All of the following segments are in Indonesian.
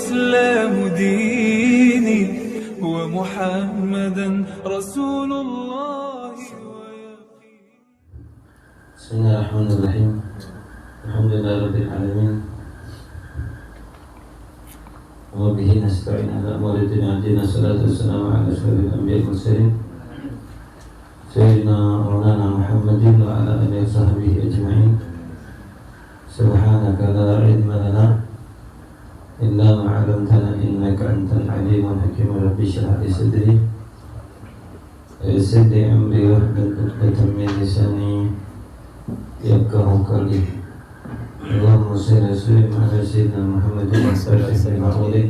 الإسلام ديني ومحمدا رسول الله. بسم الله الرحمن الرحيم. الحمد لله رب العالمين وبه نستعين على أمور الدنيا والدين. الصلاة والسلام على أشرف الأنبياء والمرسلين سيدنا مولانا محمد وعلى آله وصحبه أجمعين. سبحانك لا علم لنا إلا ما علمتنا إنك أنت العليم الحكيم. رب اشرح لي صدري ويسر لي أمري واحلل عقدة من لساني يفقهوا قولي. اللهم صل وسلم على سيدنا محمد الفاتح لما أغلق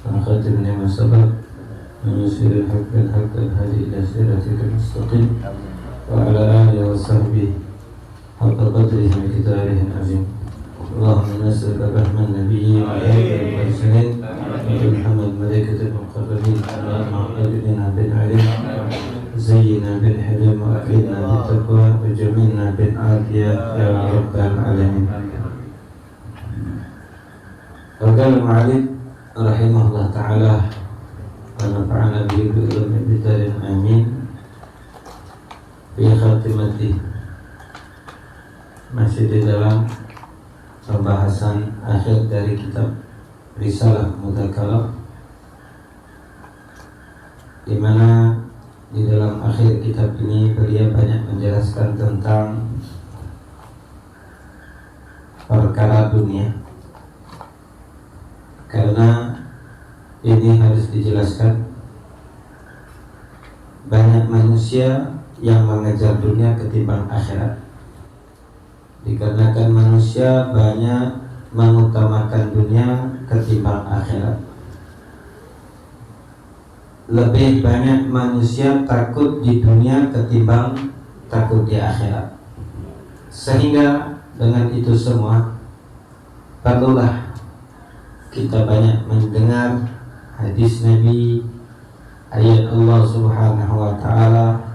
والخاتم لما سبق وناصر الحق بالحق الهادي إلى صراطك المستقيم وعلى آله وصحبه حق قدره ومقداره العظيم. اللهم نسألك رحمة النبيين وعلى المرسلين ومحمد ملائكة المقربين. اللهم أجعلنا بالعلم زينا بالحلم وأكرمنا بالتقوى وجملنا بالعافية يا رب العالمين. وقال المعلم رحمه الله تعالى ونفعنا به بعلوم الدار آمين. Fi khatimati, masih di dalam pembahasan akhir dari kitab Risalah Mudzakarah, di mana di dalam akhir kitab ini beliau banyak menjelaskan tentang perkara dunia, karena ini harus dijelaskan. Banyak manusia yang mengejar dunia ketimbang akhirat, dikarenakan manusia banyak mengutamakan dunia ketimbang akhirat. Lebih banyak manusia takut di dunia ketimbang takut di akhirat. Sehingga dengan itu semua perlulah kita banyak mendengar hadis Nabi, ayat Allah Subhanahu wa ta'ala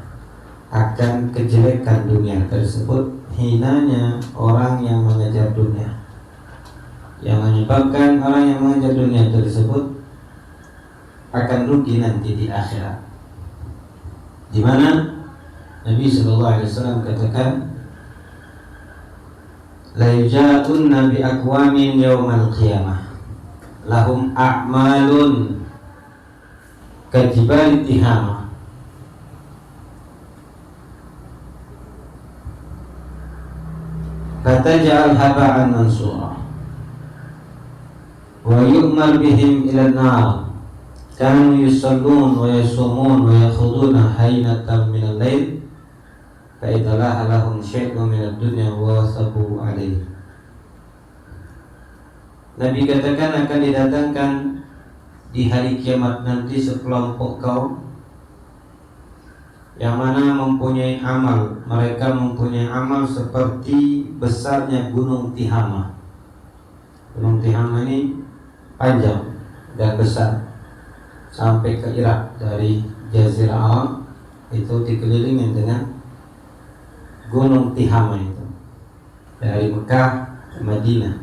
akan kejelekan dunia tersebut, hinanya orang yang mengejar dunia, yang menyebabkan orang yang mengejar dunia tersebut akan rugi nanti di akhirat, di mana Nabi SAW katakan, la yuja'unna bi aqwamin yawmal qiyamah lahum a'malun kajibal tihama fataj'al haba'an mansura wa yu'mar bihim ila an-nar kanu yusallun wa yasumun wa yakhuduna haynatan min al-lail fa idza lahum syai'un min ad-dunya wa sabu alaihi. Nabi katakan akan didatangkan di hari kiamat nanti sekelompok kaum yang mana mempunyai amal, mereka mempunyai amal seperti besarnya gunung Tihama. Gunung Tihama ini panjang dan besar sampai ke Irak. Dari Jazirah Arab itu dikelilingi dengan gunung Tihama itu, dari Mekah ke Madinah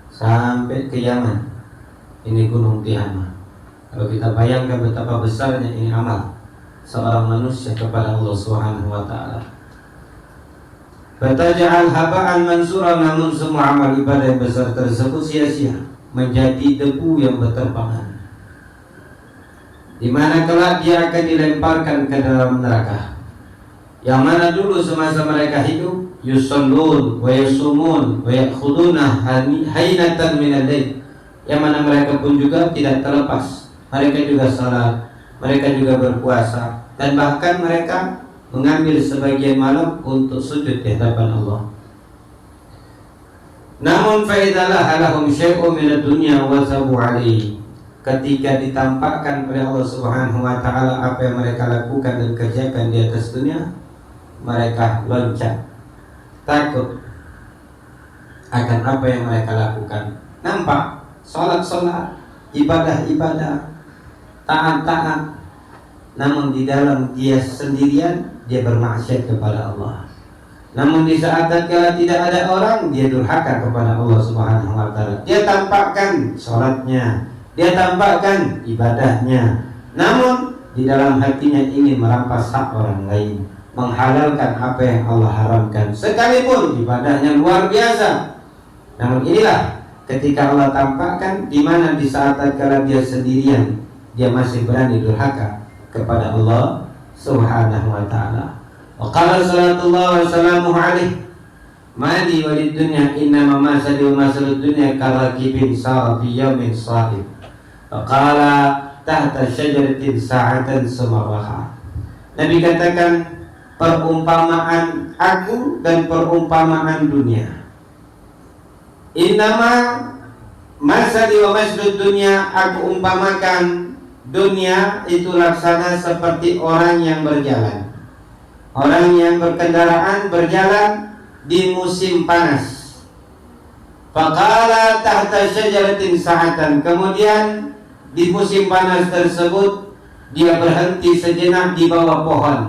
sampai ke Yaman. Ini gunung Tihama. Kalau kita bayangkan betapa besarnya ini amal seorang manusia kepada Allah Subhanahu wa ta'ala. Fataj'al haba'an mansura, namun semua amal ibadah yang besar tersebut sia-sia, menjadi debu yang berterbangan, di mana kelak dia akan dilemparkan ke dalam neraka. Yang mana dulu semasa mereka hidup yusallun wa yasumun wa yakhuduna haynatan min al-lail, yang mana mereka pun juga tidak terlepas, mereka juga salat, mereka juga berpuasa, dan bahkan mereka mengambil sebagian malam untuk sujud di hadapan Allah. Namun fa idza lahum syai'un min ad-dunya wa sabu alaihi, ketika ditampakkan oleh Allah Subhanahu wa ta'ala apa yang mereka lakukan dan kerjakan di atas dunia, mereka loncat, takut akan apa yang mereka lakukan. Nampak salat-salat, ibadah-ibadah, taat-taat, namun di dalam dia sendirian dia bermaksiat kepada Allah. Namun di saat tatkala tidak ada orang, dia durhaka kepada Allah Subhanahu wa ta'ala. Dia tampakkan salatnya, Dia tampakkan ibadahnya, namun di dalam hatinya ingin merampas hak orang lain, menghalalkan apa yang Allah haramkan, sekalipun ibadahnya luar biasa. Namun inilah ketika Allah tampakkan di mana di saat tatkala dia sendirian, dia masih berani durhaka kepada Allah Subhanahu wa taala. Wa qala sallallahu wa sallamu alaihi mali walid dunya innama masali wa masalud dunya karakibin sara fi yaumin sahib. Wa qala tahta syajaratin sa'atan sumarraha. Nabi katakan, perumpamaan aku dan perumpamaan dunia. Innama masali wa masalud dunya, aku umpamakan dunia itu laksana seperti orang yang berjalan. Orang yang berkendaraan berjalan di musim panas. Faqala tahta syajaratin sa'atan. Kemudian di musim panas tersebut dia berhenti sejenak di bawah pohon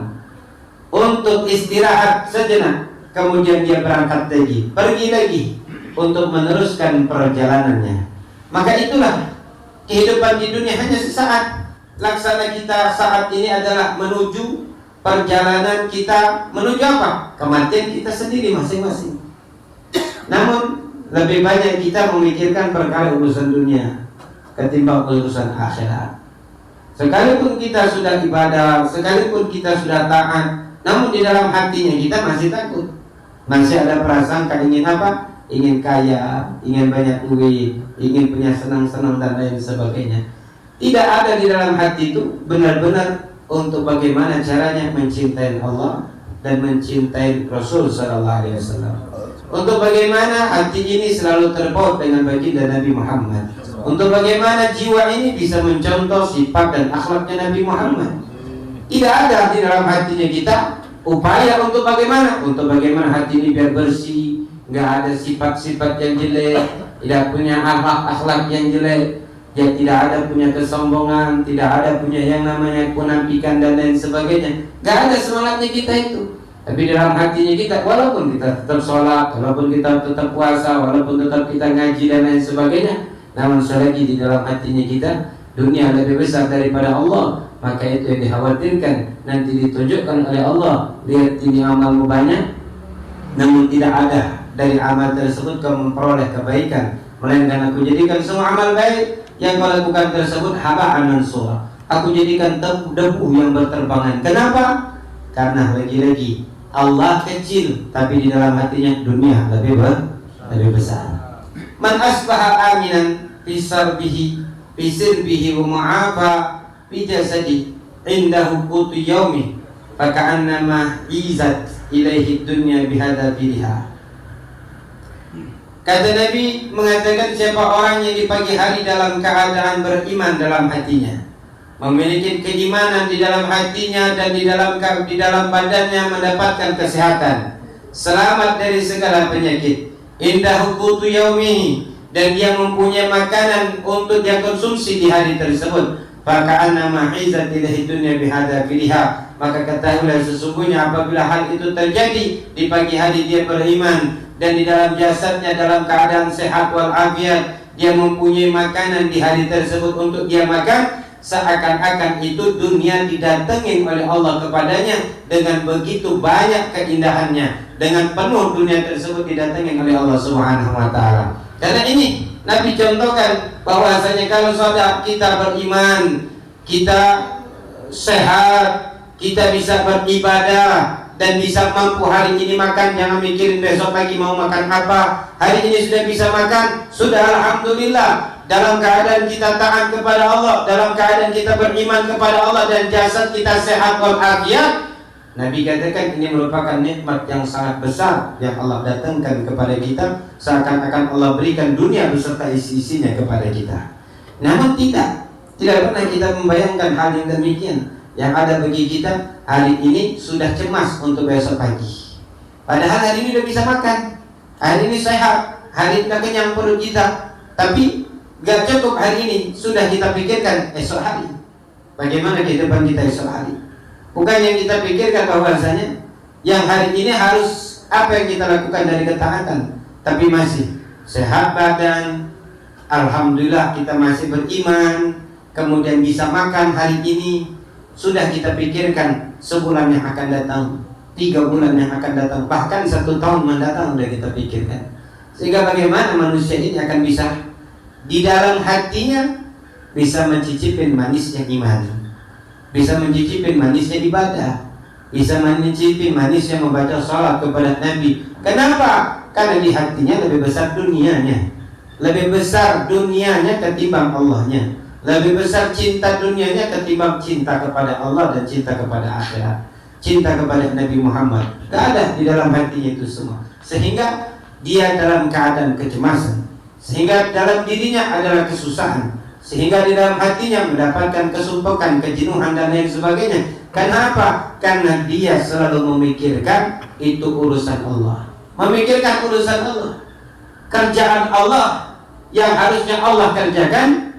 untuk istirahat sejenak. Kemudian dia berangkat lagi, pergi lagi untuk meneruskan perjalanannya. Maka itulah kehidupan di dunia, hanya sesaat. Laksana kita saat ini adalah menuju perjalanan kita, menuju apa? Kematian kita sendiri masing-masing. Namun lebih banyak kita memikirkan perkara urusan dunia ketimbang urusan akhirat. Sekalipun kita sudah ibadah, sekalipun kita sudah taat, namun di dalam hatinya kita masih takut. Masih ada prasangka ingin apa? Ingin kaya, ingin banyak duit, ingin punya senang-senang dan lain sebagainya. Tidak ada di dalam hati itu benar-benar untuk bagaimana caranya mencintai Allah dan mencintai Rasul sallallahu alaihi wasallam. Untuk bagaimana hati ini selalu terpaut dengan baginda Nabi Muhammad. Untuk bagaimana jiwa ini bisa mencontoh sifat dan akhlaknya Nabi Muhammad. Tidak ada di dalam hatinya kita upaya untuk bagaimana? Untuk bagaimana hati ini biar bersih, nggak ada sifat-sifat yang jelek, tidak punya akhlak yang jelek, ya tidak ada punya kesombongan, tidak ada punya yang namanya kemunafikan dan lain sebagainya. Nggak ada semangatnya kita itu. Tapi dalam hatinya kita, walaupun kita tetap sholat, walaupun kita tetap puasa, walaupun tetap kita ngaji dan lain sebagainya, namun selagi di dalam hatinya kita dunia lebih besar daripada Allah, maka itu yang dikhawatirkan nanti ditunjukkan oleh Allah. Lihat ini amalmu banyak, namun tidak ada dari amal tersebut kau memperoleh kebaikan, melainkan aku jadikan semua amal baik yang kau lakukan tersebut haba'an mansura. Aku jadikan debu yang berterbangan. Kenapa? Karena lagi-lagi Allah kecil, tapi di dalam hatinya dunia lebih besar. Man asbaha aminan fi sarbihi fi sirbihi wa mu'afa fi jasadi indahu qutu yaumi faka'annama izat ilaihi dunya bihadza fiha. Kata Nabi mengatakan, siapa orang yang di pagi hari dalam keadaan beriman dalam hatinya, memiliki keimanan di dalam hatinya dan di dalam badannya, mendapatkan kesehatan, selamat dari segala penyakit, indahu qutu yaumi, dan dia mempunyai makanan untuk dia konsumsi di hari tersebut, faka'annama izat ilaihi dunya bihadza fiha, maka ketahuilah sesungguhnya apabila hal itu terjadi di pagi hari dia beriman dan di dalam jasadnya dalam keadaan sehat walafiat, dia mempunyai makanan di hari tersebut untuk dia makan, seakan-akan itu dunia didatengin oleh Allah kepadanya dengan begitu banyak keindahannya, dengan penuh dunia tersebut didatengin oleh Allah Subhanahu wa taala. Karena ini Nabi contohkan bahwasanya kalau saudara kita beriman, kita sehat, kita bisa beribadah dan bisa mampu hari ini makan, jangan mikirin besok pagi mau makan apa. Hari ini sudah bisa makan, sudah alhamdulillah. Dalam keadaan kita taat kepada Allah, dalam keadaan kita beriman kepada Allah dan jasad kita sehat walafiat, Nabi katakan ini merupakan nikmat yang sangat besar yang Allah datangkan kepada kita, seakan-akan Allah berikan dunia beserta isi-isinya kepada kita. Namun tidak pernah kita membayangkan hal yang demikian. Yang ada bagi kita hari ini sudah cemas untuk besok pagi. Padahal hari ini sudah bisa makan, hari ini sehat, hari ini sudah kenyang perut kita. Tapi gak cukup hari ini, sudah kita pikirkan esok hari. Bagaimana kehidupan kita esok hari? Bukan yang kita pikirkan bahwasanya yang hari ini harus apa yang kita lakukan dari ketaatan, tapi masih sehat badan, Alhamdulillah kita masih beriman, kemudian bisa makan hari ini. Sudah kita pikirkan sebulan yang akan datang, 3 bulan yang akan datang, bahkan 1 tahun mendatang sudah kita pikirkan. Sehingga bagaimana manusia ini akan bisa di dalam hatinya bisa mencicipin manisnya iman, bisa mencicipin manisnya ibadah, bisa mencicipin manisnya membaca salat kepada Nabi. Kenapa? Karena di hatinya lebih besar dunianya, lebih besar dunianya ketimbang Allahnya, lebih besar cinta dunianya ketimbang cinta kepada Allah dan cinta kepada akhirat, cinta kepada Nabi Muhammad. Tidak ada di dalam hatinya itu semua. Sehingga dia dalam keadaan kecemasan, sehingga dalam dirinya adalah kesusahan, sehingga di dalam hatinya mendapatkan kesumpekan, kejenuhan dan lain sebagainya. Kenapa? Karena dia selalu memikirkan itu urusan Allah, memikirkan urusan Allah, kerjaan Allah yang harusnya Allah kerjakan,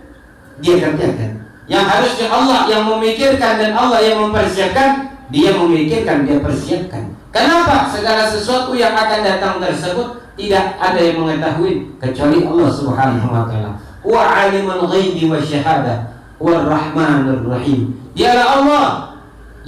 dia kerjakan. Yang harusnya Allah yang memikirkan dan Allah yang mempersiapkan, dia memikirkan, dia persiapkan. Kenapa? Segala sesuatu yang akan datang tersebut tidak ada yang mengetahui kecuali Allah Subhanahu wa taala. Wa 'alimul ghaibi wasyahadah war rahmanur rahim. Dialah Allah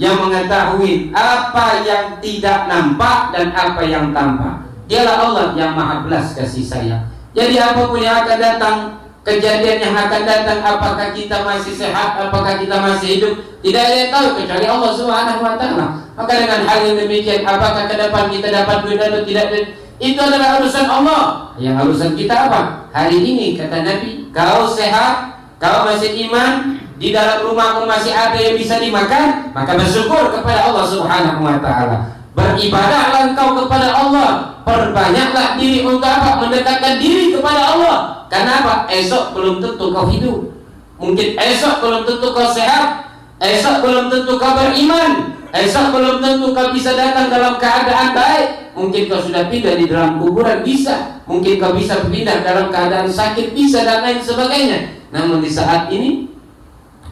yang mengetahui apa yang tidak nampak dan apa yang tampak. Dialah Allah yang Maha Belas kasih sayang. Jadi apapun yang akan datang, kejadian yang akan datang, apakah kita masih sehat, apakah kita masih hidup, tidak ada yang tahu kecuali Allah Subhanahu wa taala. Maka dengan hal yang demikian, apakah ke depan kita dapat duit atau tidak, itu adalah urusan Allah. Yang urusan kita apa? Hari ini kata Nabi, kau sehat, kau masih iman, di dalam rumahmu masih ada yang bisa dimakan, maka bersyukur kepada Allah Subhanahu wa taala. Beribadahlah engkau kepada Allah, perbanyaklah diri untuk apa? Mendekatkan diri kepada Allah. Kenapa? Esok belum tentu kau hidup, mungkin esok belum tentu kau sehat, esok belum tentu kau beriman, esok belum tentu kau bisa datang dalam keadaan baik. Mungkin kau sudah pindah di dalam kuburan, bisa. Mungkin kau bisa pindah dalam keadaan sakit, bisa, dan lain sebagainya. Namun di saat ini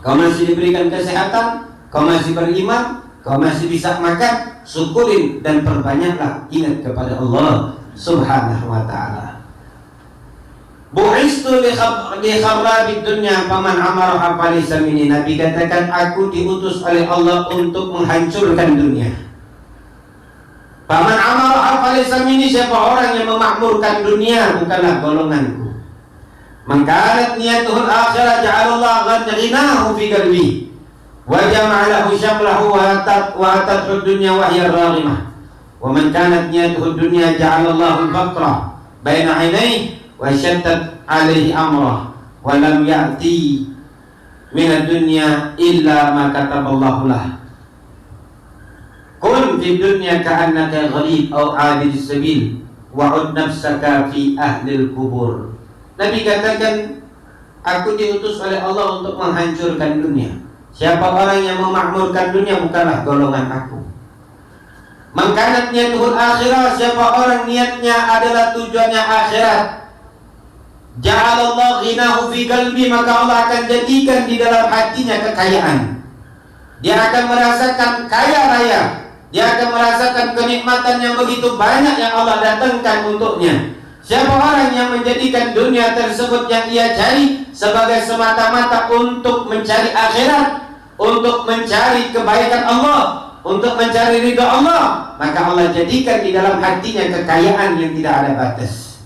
kau masih diberikan kesehatan, kau masih beriman, kau masih bisa makan, syukurin dan perbanyaklah ingat kepada Allah Subhanahu wa taala. Bu'istu li kharabid dunya faman amara falaysa minni. Nabi katakan, aku diutus oleh Allah untuk menghancurkan dunia. Faman amara falaysa minni, siapa orang yang memakmurkan dunia bukanlah golonganku. Man kanat niyatuhu al-akhirah ja'alallahu ghinahu fi qalbi wa jama'alahu syamlahu wa atat dunya wa hiya raghimah. Wa man kanat niyatuhu dunya ja'alallahu al-faqra baina 'ainayhi wa syattat 'alaihi amrah wa lam ya'ti min ad-dunya illa ma kataballahu lah. Kun fi dunya ka'annaka gharib aw 'abid sabil wa 'ud nafsaka fi ahli al-qubur. Nabi katakan, aku diutus oleh Allah untuk menghancurkan dunia. Siapa orang yang memakmurkan dunia bukanlah golongan aku. Man kanat niyatuhul akhirah, siapa orang niatnya adalah tujuannya akhirat, ja'alallahu ghinahu fi qalbi, maka Allah akan jadikan di dalam hatinya kekayaan. Dia akan merasakan kaya raya, dia akan merasakan kenikmatan yang begitu banyak yang Allah datangkan untuknya. Siapa orang yang menjadikan dunia tersebut yang ia cari sebagai semata-mata untuk mencari akhirat, untuk mencari kebaikan Allah, untuk mencari ridha Allah, maka Allah jadikan di dalam hatinya kekayaan yang tidak ada batas.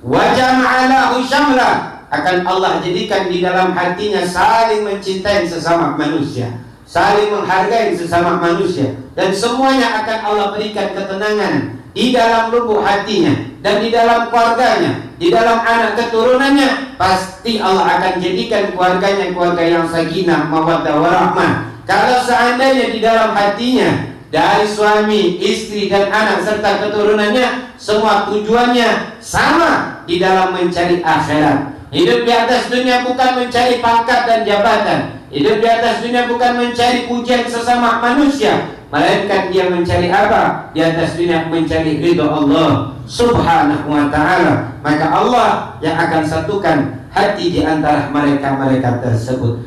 Wa jama'alahu syamla, akan Allah jadikan di dalam hatinya saling mencintai sesama manusia, saling menghargai sesama manusia, dan semuanya akan Allah berikan ketenangan di dalam lubuk hatinya dan di dalam keluarganya, di dalam anak keturunannya. Pasti Allah akan jadikan keluarganya keluarga yang sakinah, mawaddah warahmah. Kalau seandainya di dalam hatinya dari suami, istri dan anak serta keturunannya semua tujuannya sama di dalam mencari akhirat. Hidup di atas dunia bukan mencari pangkat dan jabatan. Hidup di atas dunia bukan mencari pujian sesama manusia, melainkan dia mencari apa? Di atas dunia mencari ridha Allah Subhanahu wa ta'ala. Maka Allah yang akan satukan hati di antara mereka-mereka tersebut.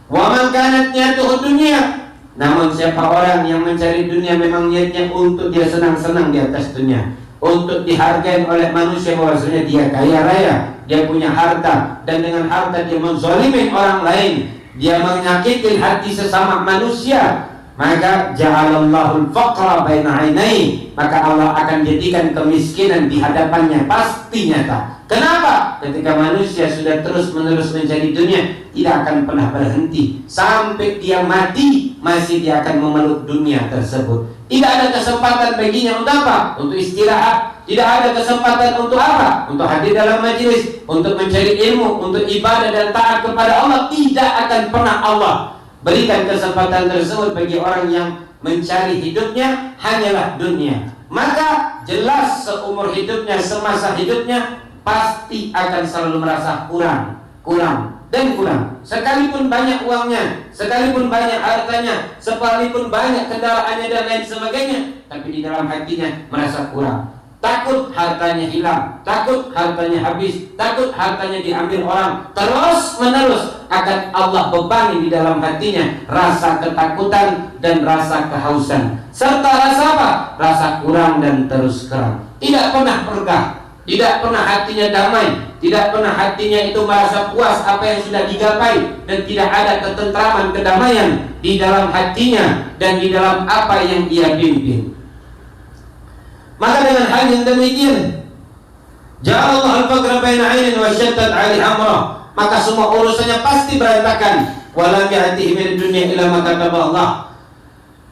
Wa man kanat niyatuhu dunya, namun siapa orang yang mencari dunia memang niatnya untuk dia senang-senang di atas dunia, untuk dihargai oleh manusia bahwasanya dia kaya raya, dia punya harta, dan dengan harta dia menzalimi orang lain, dia menyakiti hati sesama manusia, maka ja'alallahu al-faqra baina 'ainai, maka Allah akan jadikan kemiskinan di hadapannya, pasti nyata. Kenapa? Ketika manusia sudah terus-menerus mencari dunia, tidak akan pernah berhenti sampai dia mati, masih dia akan memeluk dunia tersebut. Tidak ada kesempatan baginya untuk apa? Untuk istirahat. Tidak ada kesempatan untuk apa? Untuk hadir dalam majelis, untuk mencari ilmu, untuk ibadah dan taat kepada Allah. Tidak akan pernah Allah berikan kesempatan tersebut bagi orang yang mencari hidupnya hanyalah dunia. Maka jelas seumur hidupnya, semasa hidupnya pasti akan selalu merasa kurang dan kurang. Sekalipun banyak uangnya, sekalipun banyak hartanya, sekalipun banyak kendaraannya dan lain sebagainya, tapi di dalam hatinya merasa kurang. Takut hartanya hilang, takut hartanya habis, takut hartanya diambil orang. Terus menerus akan Allah bebani di dalam hatinya rasa ketakutan dan rasa kehausan, serta rasa apa? Rasa kurang dan terus kurang. Tidak pernah regah, tidak pernah hatinya damai, tidak pernah hatinya itu merasa puas apa yang sudah digapai, dan tidak ada ketentraman, kedamaian di dalam hatinya dan di dalam apa yang ia pimpin. Maka dengan hal yang demikian, ja'alallahu al-faqra baina 'ainin wa syaddat 'alaihi amra, maka semua urusannya pasti berantakan. Walam ya'tihi min dunya illa ma kataba Allah.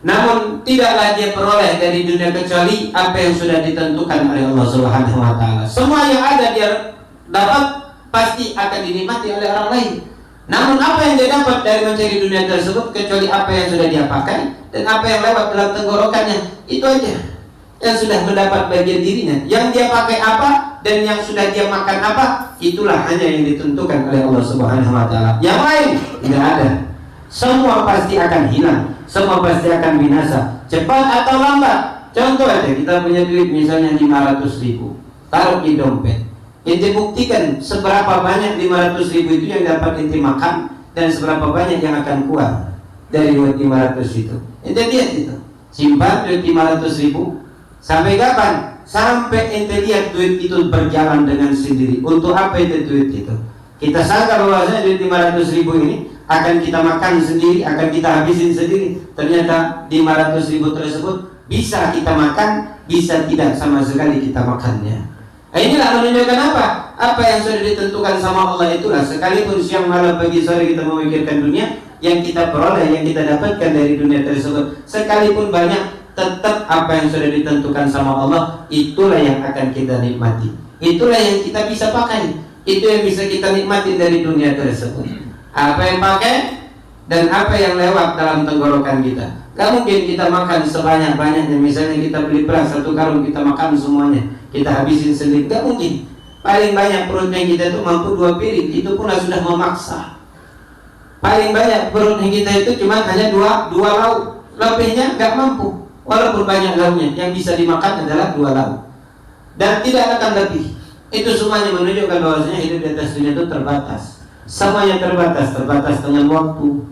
Namun tidaklah dia peroleh dari dunia kecuali apa yang sudah ditentukan oleh Allah Subhanahu wa taala. Semua yang ada dia dapat pasti akan dinikmati oleh orang lain. Namun apa yang dia dapat dari mencari dunia tersebut kecuali apa yang sudah dia pakai dan apa yang lewat dalam tenggorokannya, itu aja yang sudah mendapat bagian dirinya. Yang dia pakai apa dan yang sudah dia makan apa, itulah hanya yang ditentukan oleh Allah Subhanahu wa taala. Yang lain tidak ada. Semua pasti akan hilang, semua pasti akan binasa, cepat atau lambat. Contoh aja, kita punya duit misalnya 500.000, taruh di dompet. Ente buktikan seberapa banyak 500.000 itu yang dapat ente makan dan seberapa banyak yang akan keluar dari duit 500 itu. Ente lihat itu, simpan duit 500.000. Sampai kapan? Sampai ente lihat duit itu berjalan dengan sendiri. Untuk apa itu duit itu? Kita sangka bahwasanya duit 500.000 ini akan kita makan sendiri, akan kita habisin sendiri. Ternyata 500.000 tersebut bisa kita makan, bisa tidak sama sekali kita makannya. Inilah menunjukkan apa? Apa yang sudah ditentukan sama Allah itulah. Sekalipun siang malam pagi sore kita memikirkan dunia, yang kita peroleh, yang kita dapatkan dari dunia tersebut, sekalipun banyak, tetap apa yang sudah ditentukan sama Allah, itulah yang akan kita nikmati, itulah yang kita bisa pakai, itu yang bisa kita nikmati dari dunia tersebut. Apa yang pakai dan apa yang lewat dalam tenggorokan kita. Gak mungkin kita makan sebanyak-banyaknya. Misalnya kita beli beras 1 karung, kita makan semuanya, kita habisin sendiri. Gak mungkin. Paling banyak perutnya kita itu mampu 2 piring, itu pun sudah memaksa. Paling banyak perutnya kita itu cuma hanya 2 lauk, lebihnya gak mampu. Walaupun banyak lauknya, yang bisa dimakan adalah 2 lauk dan tidak akan lebih. Itu semuanya menunjukkan bahwasanya hidup di atas dunia itu terbatas. Semuanya terbatas, terbatas dengan waktu,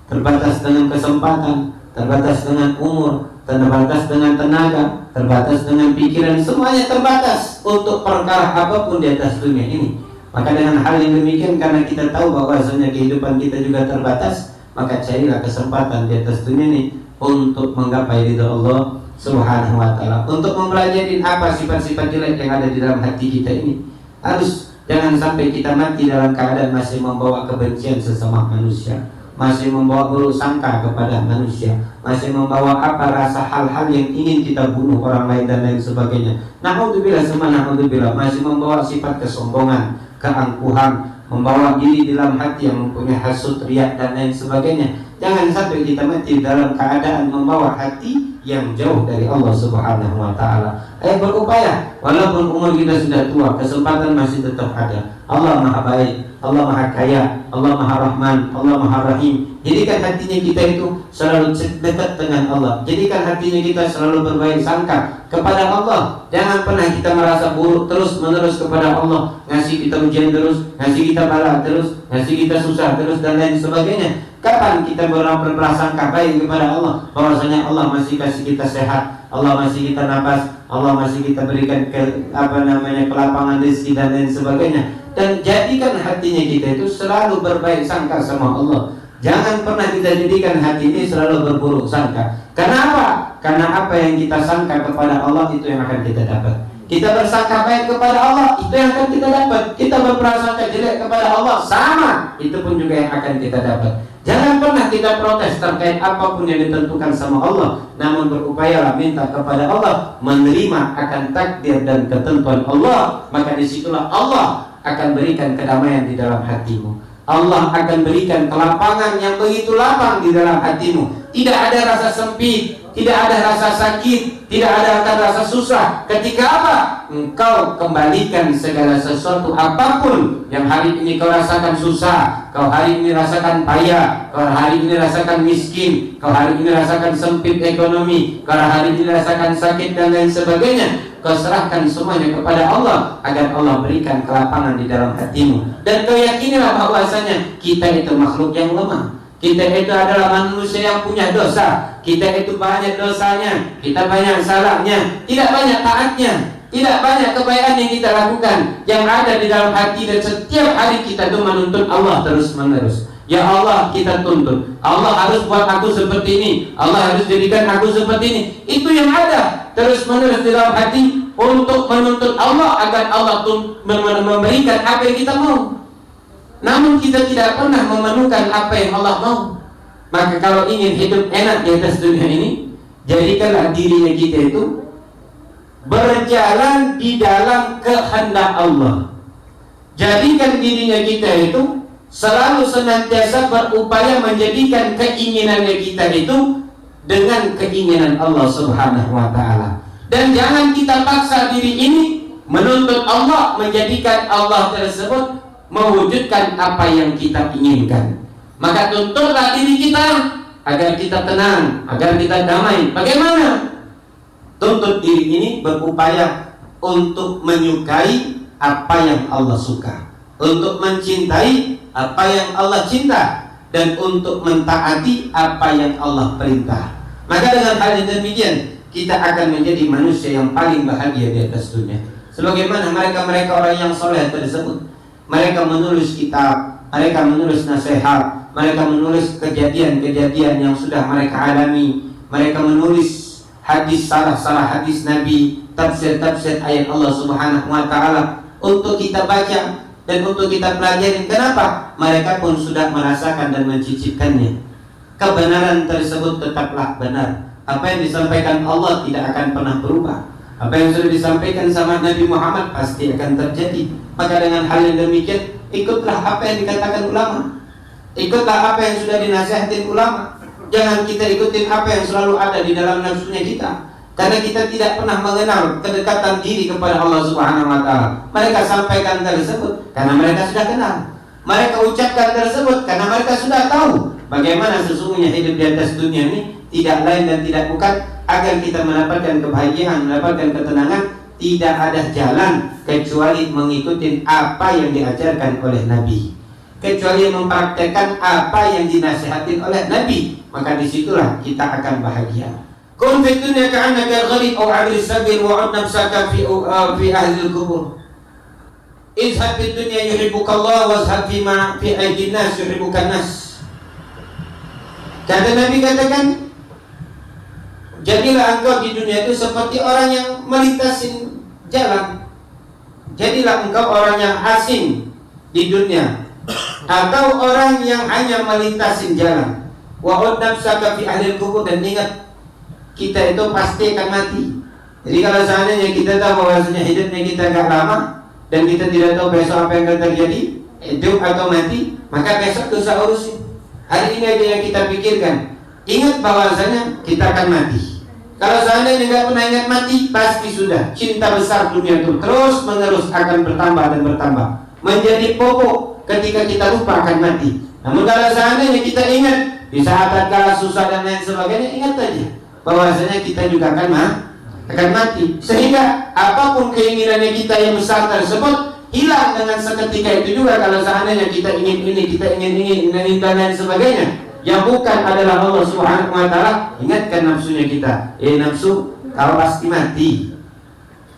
terbatas dengan kesempatan, terbatas dengan umur, terbatas dengan tenaga, terbatas dengan pikiran. Semuanya terbatas untuk perkara apapun di atas dunia ini. Maka dengan hal yang demikian, karena kita tahu bahwasanya kehidupan kita juga terbatas, maka carilah kesempatan di atas dunia ini untuk menggapai ridha Allah Subhanahu wa taala, untuk mempelajari apa sifat-sifat jelek yang ada di dalam hati kita ini. Harus jangan sampai kita mati dalam keadaan masih membawa kebencian sesama manusia, masih membawa buruk sangka kepada manusia, masih membawa apa rasa hal-hal yang ingin kita bunuh orang lain dan lain sebagainya. Naudzubillah, naudzubillah, masih membawa sifat kesombongan, keangkuhan, membawa diri dalam hati yang mempunyai hasud, riak dan lain sebagainya. Jangan sampai kita mati dalam keadaan membawa hati yang jauh dari Allah Subhanahu wa taala. Ayo berupaya, walaupun umur kita sudah tua, kesempatan masih tetap ada. Allah Maha Baik, Allah Maha Kaya, Allah Maha Rahman, Allah Maha Rahim. Jadikan hatinya kita itu selalu dekat dengan Allah. Jadikan hatinya kita selalu berbaik sangka kepada Allah. Jangan pernah kita merasa buruk terus menerus kepada Allah. Ngasih kita ujian terus, ngasih kita bala terus, ngasih kita susah terus, dan lain sebagainya. Kapan kita berprasangka baik kepada Allah, bahwasanya Allah masih kasih kita sehat, Allah masih kita nafas, Allah masih kita berikan kelapangan rezeki dan lain sebagainya. Dan jadikan hatinya kita itu selalu berbaik sangka sama Allah. Jangan pernah kita jadikan hati ini selalu berburuk sangka. Kenapa? Karena apa yang kita sangka kepada Allah itu yang akan kita dapat. Kita bersangka baik kepada Allah, itu yang akan kita dapat. Kita berprasangka jelek kepada Allah, sama, itu pun juga yang akan kita dapat. Jangan pernah kita protes terkait apapun yang ditentukan sama Allah, namun berupayalah minta kepada Allah, menerima akan takdir dan ketentuan Allah. Maka disitulah Allah akan berikan kedamaian di dalam hatimu. Allah akan berikan kelapangan yang begitu lapang di dalam hatimu. Tidak ada rasa sempit, tidak ada rasa sakit, tidak ada rasa susah. Ketika apa? Engkau kembalikan segala sesuatu apapun yang hari ini kau rasakan susah, kau hari ini rasakan payah, kau hari ini rasakan miskin, kau hari ini rasakan sempit ekonomi, kau hari ini rasakan sakit dan lain sebagainya. Kau serahkan semuanya kepada Allah agar Allah berikan kelapangan di dalam hatimu. Dan kau yakinilah bahwasanya kita itu makhluk yang lemah. Kita itu adalah manusia yang punya dosa. Kita itu banyak dosanya, kita banyak salahnya, tidak banyak taatnya, tidak banyak kebaikan yang kita lakukan yang ada di dalam hati. Dan setiap hari kita itu menuntut Allah terus menerus. Ya Allah, kita tuntut, Allah harus buat aku seperti ini, Allah harus jadikan aku seperti ini. Itu yang ada terus menerus di dalam hati untuk menuntut Allah agar Allah memberikan apa yang kita mau. Namun kita tidak pernah memenuhkan apa yang Allah mau. Maka kalau ingin hidup enak di atas dunia ini, jadikanlah dirinya kita itu berjalan di dalam kehendak Allah. Jadikan dirinya kita itu selalu senantiasa berupaya menjadikan keinginannya kita itu dengan keinginan Allah Subhanahu wa ta'ala. Dan jangan kita paksa diri ini menuntut Allah, menjadikan Allah tersebut mewujudkan apa yang kita inginkan. Maka tuntutlah diri kita agar kita tenang, agar kita damai. Bagaimana? Tuntut diri ini berupaya untuk menyukai apa yang Allah suka, untuk mencintai apa yang Allah cinta, dan untuk mentaati apa yang Allah perintah. Maka dengan hal yang demikian kita akan menjadi manusia yang paling bahagia di atas dunia. Sebagaimana mereka-mereka orang yang soleh tersebut, mereka menulis kitab, mereka menulis nasihat, mereka menulis kejadian-kejadian yang sudah mereka alami, mereka menulis hadis, salah hadis Nabi, tafsir-tafsir ayat Allah Subhanahu wa ta'ala untuk kita baca dan untuk kita pelajari. Kenapa? Mereka pun sudah merasakan dan mencicipkannya. Kebenaran tersebut tetaplah benar. Apa yang disampaikan Allah tidak akan pernah berubah. Apa yang sudah disampaikan sama Nabi Muhammad pasti akan terjadi. Maka dengan hal yang demikian, ikutlah apa yang dikatakan ulama, ikutlah apa yang sudah dinasihatin ulama. Jangan kita ikutin apa yang selalu ada di dalam nafsunya kita, karena kita tidak pernah mengenal kedekatan diri kepada Allah Subhanahu wa ta'ala. Mereka sampaikan tersebut karena mereka sudah kenal, mereka ucapkan tersebut karena mereka sudah tahu bagaimana sesungguhnya hidup di atas dunia ini tidak lain dan tidak bukan agar kita mendapatkan kebahagiaan, mendapatkan ketenangan. Tidak ada jalan kecuali mengikuti apa yang diajarkan oleh Nabi, kecuali mempraktekkan apa yang dinasihatin oleh Nabi. Maka disitulah kita akan bahagia. Kun fi dunya ka'annaka gharib aw 'abir sabil wa 'ad nafsaka fi ahli al-qubur. Izhab fid dunya yuhibbuka Allah wazhab fi aydin nas yuhibbuka nas. Kata Nabi, katakan, jadilah engkau di dunia itu seperti orang yang melintasin jalan. Jadilah engkau orang yang asing di dunia, atau orang yang hanya melintasin jalan. Wa ud nafsaka fi ahli kubur, dan ingat kita itu pasti akan mati. Jadi kalau seandainya kita tahu bahwasanya hidupnya kita agak lama dan kita tidak tahu besok apa yang akan terjadi, hidup atau mati, maka besok dosa urusin. Hari ini aja yang kita pikirkan. Ingat bahwasanya kita akan mati. Kalau seandainya tidak pernah ingat mati, pasti sudah cinta besar dunia itu terus menerus akan bertambah dan bertambah, menjadi pokok ketika kita lupa akan mati. Namun kalau seandainya kita ingat di saat kala susah dan lain sebagainya, ingat aja bahwasanya kita juga akan mati. Sehingga apapun keinginannya kita yang besar tersebut hilang dengan seketika itu juga. Kalau seandainya kita ingin ini, kita ingin dan lain sebagainya, yang bukan adalah Allah Subhanahu wa taala, ingatkan nafsunya kita, nafsu, kau pasti mati.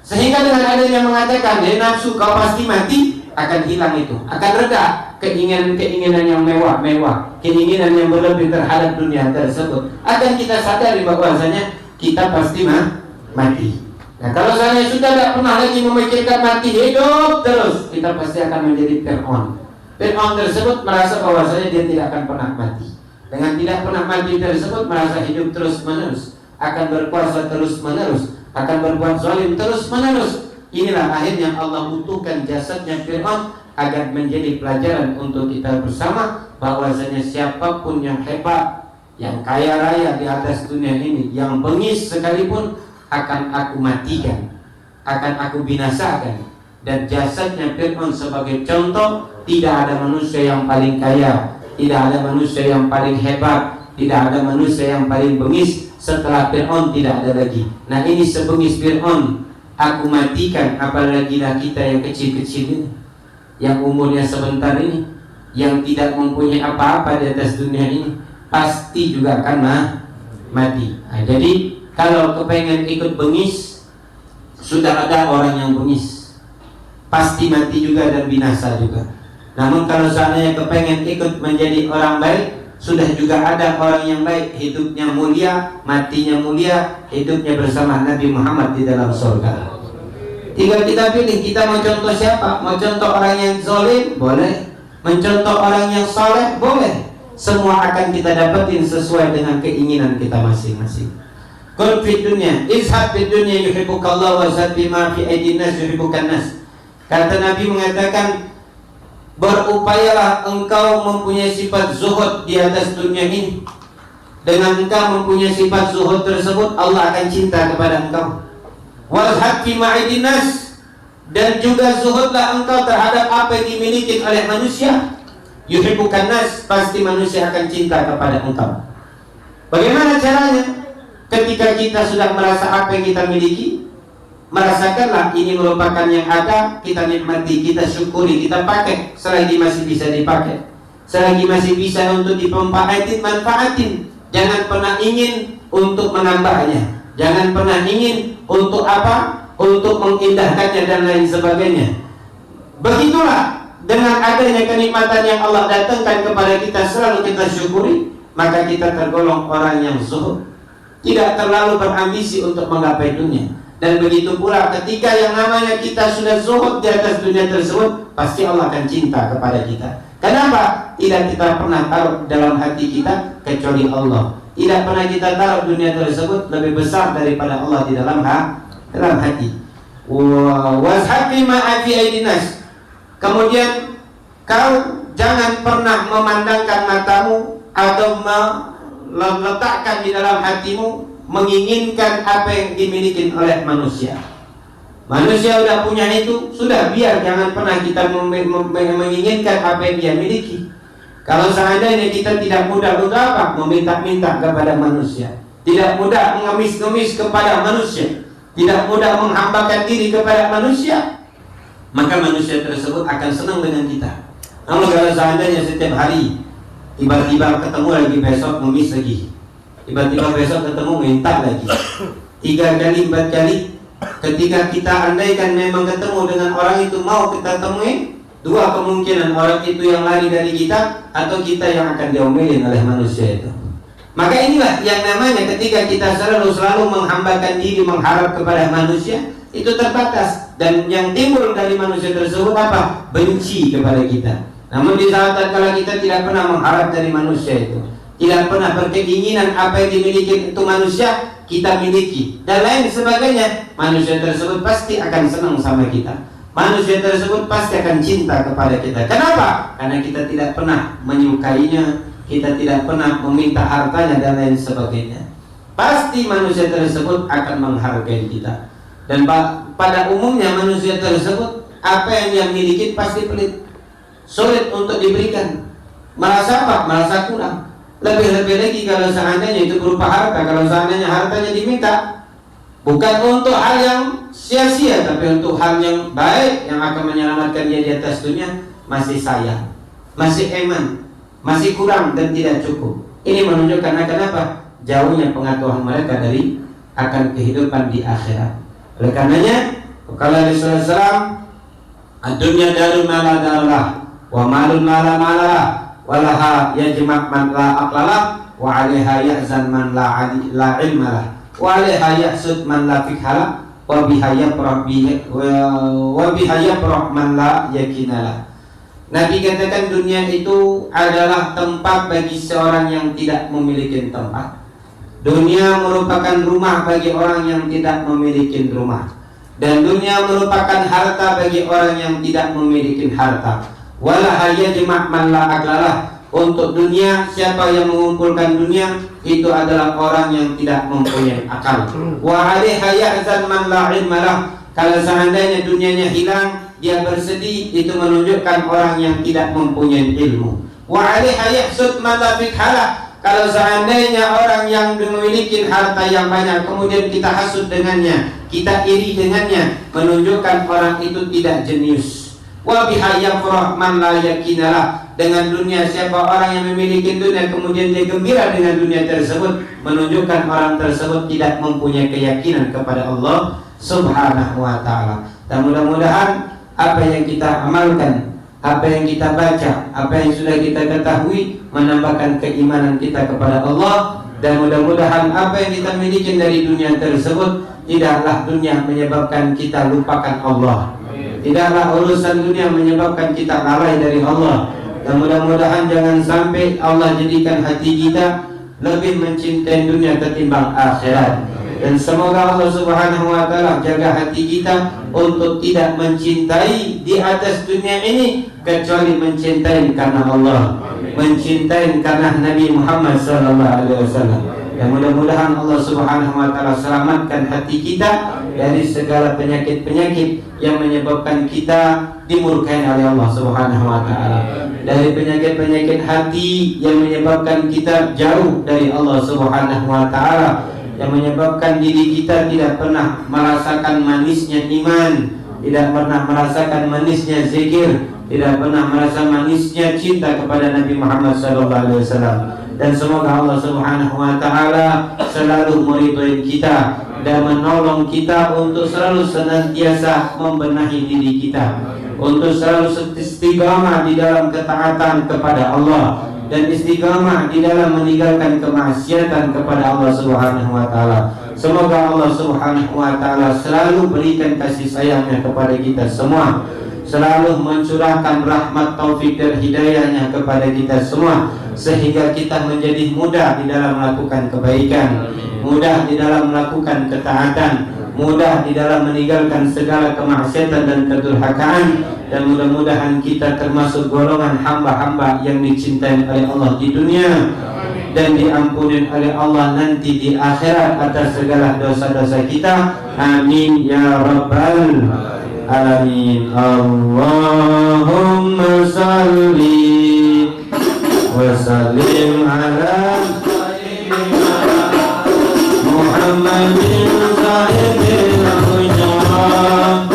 Sehingga dengan adanya mengatakan, nafsu, kau pasti mati, akan hilang itu, akan reda keinginan-keinginan yang mewah-mewah, keinginan yang berlebih terhadap dunia tersebut. Akan kita sadari bahwasanya kita pasti mati. Nah, kalau saya sudah tidak pernah lagi memikirkan mati, hidup terus, kita pasti akan menjadi Fir'aun. Fir'aun tersebut merasa bahwasanya dia tidak akan pernah mati. Dengan tidak pernah mati tersebut merasa hidup terus menerus, akan berkuasa terus menerus, akan berbuat zalim terus menerus. Inilah akhirnya Allah butuhkan jasadnya Fir'aun agar menjadi pelajaran untuk kita bersama bahwasanya siapapun yang hebat, yang kaya raya di atas dunia ini, yang bengis sekalipun, akan aku matikan, akan aku binasakan. Dan jasadnya Fir'aun sebagai contoh, tidak ada manusia yang paling kaya, tidak ada manusia yang paling hebat, tidak ada manusia yang paling bengis. Setelah Fir'aun tidak ada lagi. Nah, ini sebengis Fir'aun aku matikan, apalagi kita yang kecil-kecil ini, yang umurnya sebentar ini, yang tidak mempunyai apa-apa di atas dunia ini, pasti juga akan mati. Nah, jadi kalau kepengen ikut bengis, sudah ada orang yang bengis, pasti mati juga dan binasa juga. Namun kalau seandainya kepengen ikut menjadi orang baik, sudah juga ada orang yang baik, hidupnya mulia, matinya mulia, hidupnya bersama Nabi Muhammad di dalam surga. Tinggal kita pilih, kita mau contoh siapa? Mau contoh orang yang zalim? Boleh. Mencontoh orang yang soleh? Boleh. Semua akan kita dapetin sesuai dengan keinginan kita masing-masing. Qul fid dunya, izhab fid dunya yuhibbukallah wa zad bima fi aydin nas yuhibbukan nas. Kata Nabi mengatakan, berupayalah engkau mempunyai sifat zuhud di atas dunia ini. Dengan engkau mempunyai sifat zuhud tersebut, Allah akan cinta kepada engkau. Wazhad fi ma'idin nas, dan juga zuhudlah engkau terhadap apa yang dimiliki oleh manusia. Yuhibbukan nas, pasti manusia akan cinta kepada engkau. Bagaimana caranya? Ketika kita sudah merasa apa yang kita miliki, merasakanlah ini merupakan yang ada, kita nikmati, kita syukuri, kita pakai selagi masih bisa dipakai, selagi masih bisa untuk dimanfaatin, manfaatin. Jangan pernah ingin untuk menambahnya, jangan pernah ingin untuk apa? Untuk mengindahkannya dan lain sebagainya. Begitulah dengan adanya kenikmatan yang Allah datangkan kepada kita, selalu kita syukuri, maka kita tergolong orang yang zuhud, tidak terlalu berambisi untuk menggapai dunia. Dan begitu pula ketika yang namanya kita sudah zuhud di atas dunia tersebut, pasti Allah akan cinta kepada kita. Kenapa? Tidak kita pernah taruh dalam hati kita kecuali Allah. Tidak pernah kita taruh dunia tersebut lebih besar daripada Allah di dalam hati. Wazhab bima fi aydin nas. Kemudian kau jangan pernah memandangkan matamu atau meletakkan di dalam hatimu menginginkan apa yang dimiliki oleh manusia. Manusia sudah punya itu, sudah, biar jangan pernah kita menginginkan apa yang dia miliki. Kalau seandainya kita tidak mudah untuk apa? Meminta-minta kepada manusia, tidak mudah mengemis-ngemis kepada manusia, tidak mudah menghambakan diri kepada manusia, maka manusia tersebut akan senang dengan kita. Namun kalau seandainya setiap hari tiba-tiba ketemu lagi, besok ngemis lagi, tiba-tiba besok ketemu minta lagi, 3 kali 4 kali, ketika kita andaikan memang ketemu dengan orang itu mau kita temui, 2 kemungkinan, orang itu yang lari dari kita atau kita yang akan diomelin oleh manusia itu. Maka inilah yang namanya ketika kita selalu menghambakan diri, mengharap kepada manusia, itu terbatas. Dan yang timbul dari manusia tersebut apa? Benci kepada kita. Namun di saat kala kita tidak pernah mengharap dari manusia itu, tidak pernah berkeinginan apa yang dimiliki itu manusia kita miliki dan lain sebagainya, manusia tersebut pasti akan senang sama kita. Manusia tersebut pasti akan cinta kepada kita. Kenapa? Karena kita tidak pernah menyukainya, kita tidak pernah meminta hartanya dan lain sebagainya. Pasti manusia tersebut akan menghargai kita. Dan pada umumnya manusia tersebut apa yang dia miliki pasti pelit, sulit untuk diberikan. merasa apa? Merasa kurang. Lebih-lebih lagi kalau seandainya itu berupa harta, kalau seandainya hartanya diminta, bukan untuk hal yang sia-sia, tapi untuk hal yang baik yang akan menyelamatkan dia di atas dunia, masih sayang, masih eman, masih kurang dan tidak cukup. Ini menunjukkan kenapa jauhnya pengetahuan mereka dari akan kehidupan di akhirat. Oleh karenanya, kalau Rasulullah SAW, ad-dunya darun mala darullah, wa malun mala malalah, walaha yajma' man la aqlalah, wa 'alaiha yahzan man la ilmalah, wa 'alaiha yahsud man la fikhalah, wa biha yafrah man la yakinalah. Nabi katakan dunia itu adalah tempat bagi seorang yang tidak memiliki tempat. Dunia merupakan rumah bagi orang yang tidak memiliki rumah. Dan dunia merupakan harta bagi orang yang tidak memiliki harta. Wala yajma' man la aqlalah. Untuk dunia, siapa yang mengumpulkan dunia itu adalah orang yang tidak mempunyai akal. Wa 'alaiha yahzan man la ilmalah. Kalau seandainya dunianya hilang, dia bersedih, itu menunjukkan orang yang tidak mempunyai ilmu. Wa 'alaiha yahsud man la fikhalah. Kalau seandainya orang yang memiliki harta yang banyak, kemudian kita hasud dengannya, kita iri dengannya, menunjukkan orang itu tidak jenius. Wa biha yafrah man la yakinalah. Dengan dunia, siapa orang yang memiliki dunia kemudian dia gembira dengan dunia tersebut, menunjukkan orang tersebut tidak mempunyai keyakinan kepada Allah Subhanahu wa ta'ala. Dan mudah-mudahan apa yang kita amalkan, apa yang kita baca, apa yang sudah kita ketahui menambahkan keimanan kita kepada Allah. Dan mudah-mudahan apa yang kita miliki dari dunia tersebut tidaklah dunia menyebabkan kita lupakan Allah, tidaklah urusan dunia menyebabkan kita lalai dari Allah. Dan mudah-mudahan jangan sampai Allah jadikan hati kita lebih mencintai dunia ketimbang akhirat. Dan semoga Allah Subhanahu wa ta'ala jaga hati kita untuk tidak mencintai di atas dunia ini kecuali mencintai karena Allah, mencintai karena Nabi Muhammad SAW. Dan mudah-mudahan Allah Subhanahu wa ta'ala selamatkan hati kita dari segala penyakit-penyakit yang menyebabkan kita dimurkai oleh Allah Subhanahu wa ta'ala, dari penyakit-penyakit hati yang menyebabkan kita jauh dari Allah Subhanahu wa ta'ala, yang menyebabkan diri kita tidak pernah merasakan manisnya iman, tidak pernah merasakan manisnya zikir, tidak pernah merasa manisnya cinta kepada Nabi Muhammad SAW. Dan semoga Allah Subhanahu wa ta'ala selalu meridhai kita dan menolong kita untuk selalu senantiasa membenahi diri kita, untuk selalu istiqamah di dalam ketaatan kepada Allah dan istiqamah di dalam meninggalkan kemaksiatan kepada Allah Subhanahu wa ta'ala. Semoga Allah Subhanahu wa ta'ala selalu berikan kasih sayangnya kepada kita semua, selalu mencurahkan rahmat taufik dan hidayahnya kepada kita semua, sehingga kita menjadi mudah di dalam melakukan kebaikan, mudah di dalam melakukan ketaatan, mudah di dalam meninggalkan segala kemaksiatan dan kedurhakaan. Dan mudah-mudahan kita termasuk golongan hamba-hamba yang dicintai oleh Allah di dunia dan diampuni oleh Allah nanti di akhirat atas segala dosa-dosa kita. Amin ya rabbal alamin. Allahumma salli wa sallim ala Muhammadin sahibil ujram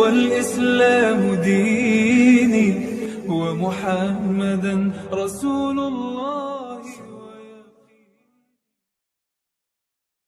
والإسلام ديني ومحمدا رسول الله.